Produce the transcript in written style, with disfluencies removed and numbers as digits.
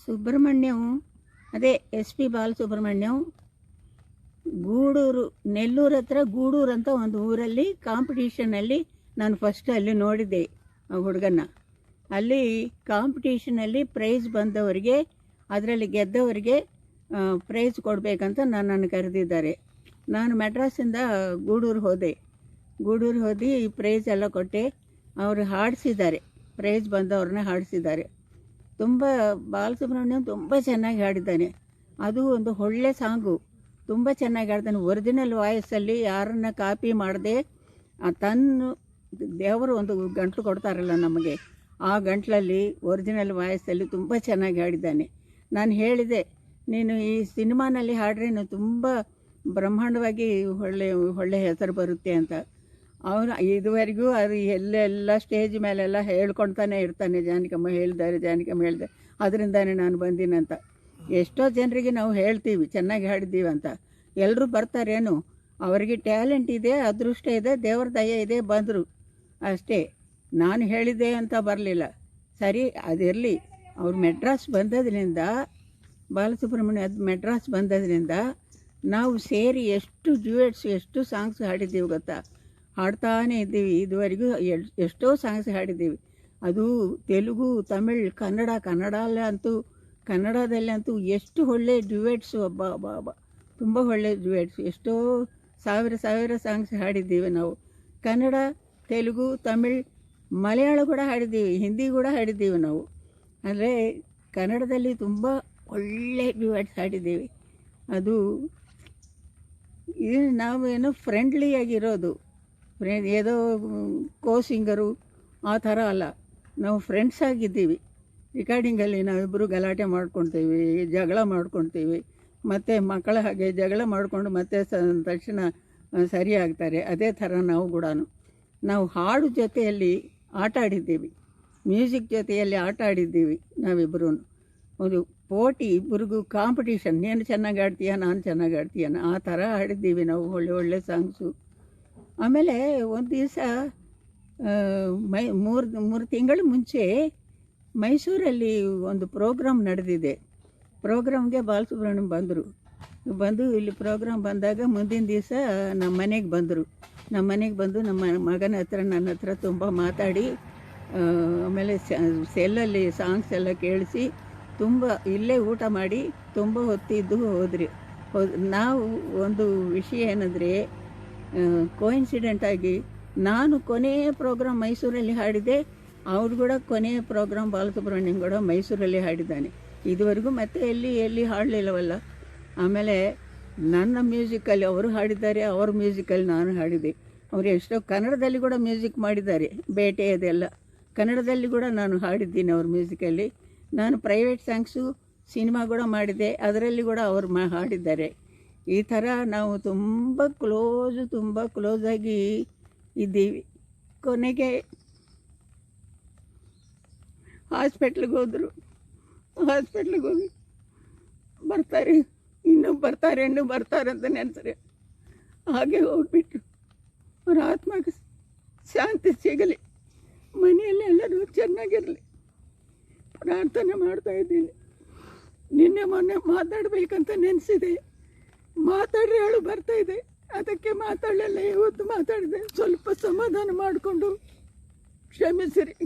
ಸುಬ್ರಹ್ಮಣ್ಯಂ ಅದೇ SP ಬಾಲಸುಬ್ರಹ್ಮಣ್ಯಂ ಗೂಡೂರು, ನೆಲ್ಲೂರು ಹತ್ರ ಗೂಡೂರು ಅಂತ ಒಂದು ಊರಲ್ಲಿ ಕಾಂಪಿಟೀಷನಲ್ಲಿ ನಾನು ಫಸ್ಟ್ ಅಲ್ಲಿ ನೋಡಿದ್ದೆ ಆ ಹುಡುಗನ್ನ. ಅಲ್ಲಿ ಕಾಂಪಿಟೀಷನಲ್ಲಿ ಪ್ರೈಸ್ ಬಂದವರಿಗೆ, ಅದರಲ್ಲಿ ಗೆದ್ದವರಿಗೆ ಪ್ರೈಸ್ ಕೊಡಬೇಕಂತ ನನ್ನನ್ನು ಕರೆದಿದ್ದಾರೆ. ನಾನು ಮೆಡ್ರಾಸಿಂದ ಗೂಡೂರು ಹೋದೆ. ಗೂಡೂರು ಹೋಗಿ ಪ್ರೈಸ್ ಎಲ್ಲ ಕೊಟ್ಟೆ. ಅವರು ಹಾಡಿಸಿದ್ದಾರೆ, ಪ್ರೈಸ್ ಬಂದವ್ರನ್ನ ಹಾಡಿಸಿದ್ದಾರೆ. ತುಂಬ ಬಾಲಸುಬ್ರಹ್ಮಣ್ಯಂ ತುಂಬ ಚೆನ್ನಾಗಿ ಹಾಡಿದ್ದಾನೆ. ಅದು ಒಂದು ಒಳ್ಳೆ ಸಾಂಗು, ತುಂಬ ಚೆನ್ನಾಗಿ ಹಾಡ್ತಾನೆ. ಒರಿಜಿನಲ್ ವಾಯ್ಸಲ್ಲಿ ಯಾರನ್ನ ಕಾಪಿ ಮಾಡದೆ ತನ್ನ ದೇವರು ಒಂದು ಗಂಟಲು ಕೊಡ್ತಾರಲ್ಲ ನಮಗೆ, ಆ ಗಂಟಲಲ್ಲಿ ಒರಿಜಿನಲ್ ವಾಯ್ಸಲ್ಲಿ ತುಂಬ ಚೆನ್ನಾಗಿ ಹಾಡಿದ್ದಾನೆ. ನಾನು ಹೇಳಿದೆ, ನೀನು ಈ ಸಿನಿಮಾನಲ್ಲಿ ಹಾಡ್ರೆ ನೀನು ತುಂಬ ಬ್ರಹ್ಮಾಂಡವಾಗಿ ಒಳ್ಳೆ ಹೆಸರು ಬರುತ್ತೆ ಅಂತ. ಅವನು ಇದುವರೆಗೂ ಅದು ಎಲ್ಲೆಲ್ಲ ಸ್ಟೇಜ್ ಮೇಲೆಲ್ಲ ಹೇಳ್ಕೊಳ್ತಾನೆ ಇರ್ತಾನೆ, ಜಾನಕಮ್ಮ ಹೇಳಿದ್ದಾರೆ, ಅದರಿಂದಾನೆ ನಾನು ಬಂದಿನಂತ. ಎಷ್ಟೋ ಜನರಿಗೆ ನಾವು ಹೇಳ್ತೀವಿ ಚೆನ್ನಾಗಿ ಹಾಡಿದ್ದೀವಿ ಅಂತ, ಎಲ್ಲರೂ ಬರ್ತಾರೇನು? ಅವರಿಗೆ ಟ್ಯಾಲೆಂಟ್ ಇದೆ, ಅದೃಷ್ಟ ಇದೆ, ದೇವ್ರ ದಯೆ ಇದೆ, ಬಂದರು ಅಷ್ಟೇ. ನಾನು ಹೇಳಿದ್ದೆ ಅಂತ ಬರಲಿಲ್ಲ. ಸರಿ, ಅದಿರಲಿ. ಅವ್ರು ಮೆಡ್ರಾಸ್ ಬಂದದ್ರಿಂದ, ಬಾಲಸುಬ್ರಹ್ಮಣ್ಯ ಮೆಡ್ರಾಸ್ ಬಂದದ್ರಿಂದ ನಾವು ಸೇರಿ ಎಷ್ಟು ಡ್ಯೂಯೆಟ್ಸ್, ಎಷ್ಟು ಸಾಂಗ್ಸ್ ಹಾಡಿದ್ದೀವಿ ಗೊತ್ತಾ? ಹಾಡ್ತಾನೇ ಇದ್ದೀವಿ. ಇದುವರೆಗೂ ಎಷ್ಟೋ ಸಾಂಗ್ಸ್ ಹಾಡಿದ್ದೀವಿ. ಅದು ತೆಲುಗು, ತಮಿಳ್, ಕನ್ನಡದಲ್ಲಂತೂ ಎಷ್ಟು ಒಳ್ಳೆ ಡ್ಯೂಯೆಟ್ಸು, ಅಬ್ಬಾ ತುಂಬ ಒಳ್ಳೆ ಡ್ಯೂಯೆಟ್ಸು. ಎಷ್ಟೋ ಸಾವಿರ ಸಾಂಗ್ಸ್ ಹಾಡಿದ್ದೀವಿ ನಾವು. ಕನ್ನಡ, ತೆಲುಗು, ತಮಿಳ್, ಮಲಯಾಳ ಕೂಡ ಹಾಡಿದ್ದೀವಿ, ಹಿಂದಿ ಕೂಡ ಹಾಡಿದ್ದೀವಿ ನಾವು. ಅಂದರೆ ಕನ್ನಡದಲ್ಲಿ ತುಂಬ ಒಳ್ಳೆ ಡ್ಯೂಯೆಟ್ಸ್ ಹಾಡಿದ್ದೀವಿ. ಅದು ನಾವೇನೋ ಫ್ರೆಂಡ್ಲಿಯಾಗಿರೋದು, ಏದೋ ಸಿಂಗರು ಆ ಥರ ಅಲ್ಲ, ನಾವು ಫ್ರೆಂಡ್ಸ್ ಆಗಿದ್ದೀವಿ. ರೆಕಾರ್ಡಿಂಗಲ್ಲಿ ನಾವಿಬ್ಬರು ಗಲಾಟೆ ಮಾಡ್ಕೊಳ್ತೀವಿ, ಜಗಳ ಮಾಡ್ಕೊಳ್ತೀವಿ, ಮತ್ತು ಮಕ್ಕಳ ಹಾಗೆ ಜಗಳ ಮಾಡಿಕೊಂಡು ಮತ್ತೆ ತಕ್ಷಣ ಸರಿಯಾಗ್ತಾರೆ. ಅದೇ ಥರ ನಾವು ಕೂಡ ನಾವು ಹಾಡು ಜೊತೆಯಲ್ಲಿ ಆಟ ಆಡಿದ್ದೀವಿ, ಮ್ಯೂಸಿಕ್ ಜೊತೆಯಲ್ಲಿ ಆಟ ಆಡಿದ್ದೀವಿ ನಾವಿಬ್ಬರೂ. ಒಂದು ಪೋಟಿ, ಇಬ್ಬರಿಗೂ ಕಾಂಪಿಟೀಷನ್, ನೀನು ಚೆನ್ನಾಗಿ ಆಡ್ತೀಯ, ನಾನು ಚೆನ್ನಾಗಿ ಆಡ್ತೀಯನ, ಆ ಥರ ಆಡಿದ್ದೀವಿ ನಾವು, ಒಳ್ಳೆ ಸಾಂಗ್ಸು. ಆಮೇಲೆ ಒಂದು ದಿವಸ ಮೂರು ತಿಂಗಳ ಮುಂಚೆ ಮೈಸೂರಲ್ಲಿ ಒಂದು ಪ್ರೋಗ್ರಾಮ್ ನಡೆದಿದೆ. ಪ್ರೋಗ್ರಾಮ್ಗೆ ಬಾಲಸುಬ್ರಹ್ಮಣ್ಯಂ ಬಂದು ಇಲ್ಲಿ ಪ್ರೋಗ್ರಾಮ್ ಬಂದಾಗ ಮುಂದಿನ ದಿವಸ ನಮ್ಮ ಮನೆಗೆ ಬಂದು ನಮ್ಮ ಮಗನ ಹತ್ರ, ನನ್ನ ಹತ್ರ ತುಂಬ ಮಾತಾಡಿ, ಆಮೇಲೆ ಸೆಲ್ಲಲ್ಲಿ ಸಾಂಗ್ಸ್ ಎಲ್ಲ ಕೇಳಿಸಿ, ತುಂಬ ಇಲ್ಲೇ ಊಟ ಮಾಡಿ ತುಂಬ ಹೊತ್ತಿದ್ದು ಹೋದ್ರಿ. ನಾವು ಒಂದು ವಿಷಯ ಏನಂದರೆ, ಕೋಇನ್ಸಿಡೆಂಟಾಗಿ ನಾನು ಕೊನೆಯ ಪ್ರೋಗ್ರಾಮ್ ಮೈಸೂರಲ್ಲಿ ಹಾಡಿದೆ, ಅವ್ರು ಕೂಡ ಕೊನೆಯ ಪ್ರೋಗ್ರಾಮ್ ಬಾಲಸುಬ್ರಹ್ಮಣ್ಯಂ ಕೂಡ ಮೈಸೂರಲ್ಲಿ ಹಾಡಿದ್ದಾನೆ. ಇದುವರೆಗೂ ಮತ್ತೆ ಎಲ್ಲಿ ಹಾಡಲಿಲ್ಲವಲ್ಲ. ಆಮೇಲೆ ನನ್ನ ಮ್ಯೂಸಿಕಲ್ಲಿ ಅವರು ಹಾಡಿದ್ದಾರೆ, ಅವ್ರ ಮ್ಯೂಸಿಕಲ್ಲಿ ನಾನು ಹಾಡಿದೆ. ಅವರು ಎಷ್ಟೋ ಕನ್ನಡದಲ್ಲಿ ಕೂಡ ಮ್ಯೂಸಿಕ್ ಮಾಡಿದ್ದಾರೆ, ಬೇಟೆ ಅದೆಲ್ಲ ಕನ್ನಡದಲ್ಲಿ ಕೂಡ ನಾನು ಹಾಡಿದ್ದೀನಿ ಅವ್ರ ಮ್ಯೂಸಿಕಲ್ಲಿ. ನಾನು ಪ್ರೈವೇಟ್ ಸಾಂಗ್ಸು, ಸಿನಿಮಾ ಕೂಡ ಮಾಡಿದೆ, ಅದರಲ್ಲಿ ಕೂಡ ಅವರು ಹಾಡಿದ್ದಾರೆ. ಈ ಥರ ನಾವು ತುಂಬ ಕ್ಲೋಸಾಗಿ ಇದ್ದೀವಿ. ಕೊನೆಗೆ ಹಾಸ್ಪಿಟ್ಲಿಗೆ ಹೋಗಿ ಇನ್ನೂ ಬರ್ತಾರೆ ಅಂತ ನೆನೆಸ್ರೆ ಹಾಗೆ ಹೋಗ್ಬಿಟ್ರು. ಅವ್ರ ಆತ್ಮಕ್ಕೆ ಶಾಂತಿ ಸಿಗಲಿ, ಮನೆಯಲ್ಲಿ ಎಲ್ಲರೂ ಚೆನ್ನಾಗಿರಲಿ ಪ್ರಾರ್ಥನೆ ಮಾಡ್ತಾಯಿದ್ದೀನಿ. ನಿನ್ನೆ ಮೊನ್ನೆ ಮಾತಾಡಬೇಕಂತ ನೆನೆಸಿದೆ, ಮಾತಾಡ್ರೆ ಹೇಳು ಬರ್ತಾಯಿದೆ, ಅದಕ್ಕೆ ಮಾತಾಡಲಿಲ್ಲ. ಇವತ್ತು ಮಾತಾಡಿದೆ. ಸ್ವಲ್ಪ ಸಮಾಧಾನ ಮಾಡಿಕೊಂಡು ಕ್ಷಮಿಸಿರಿ.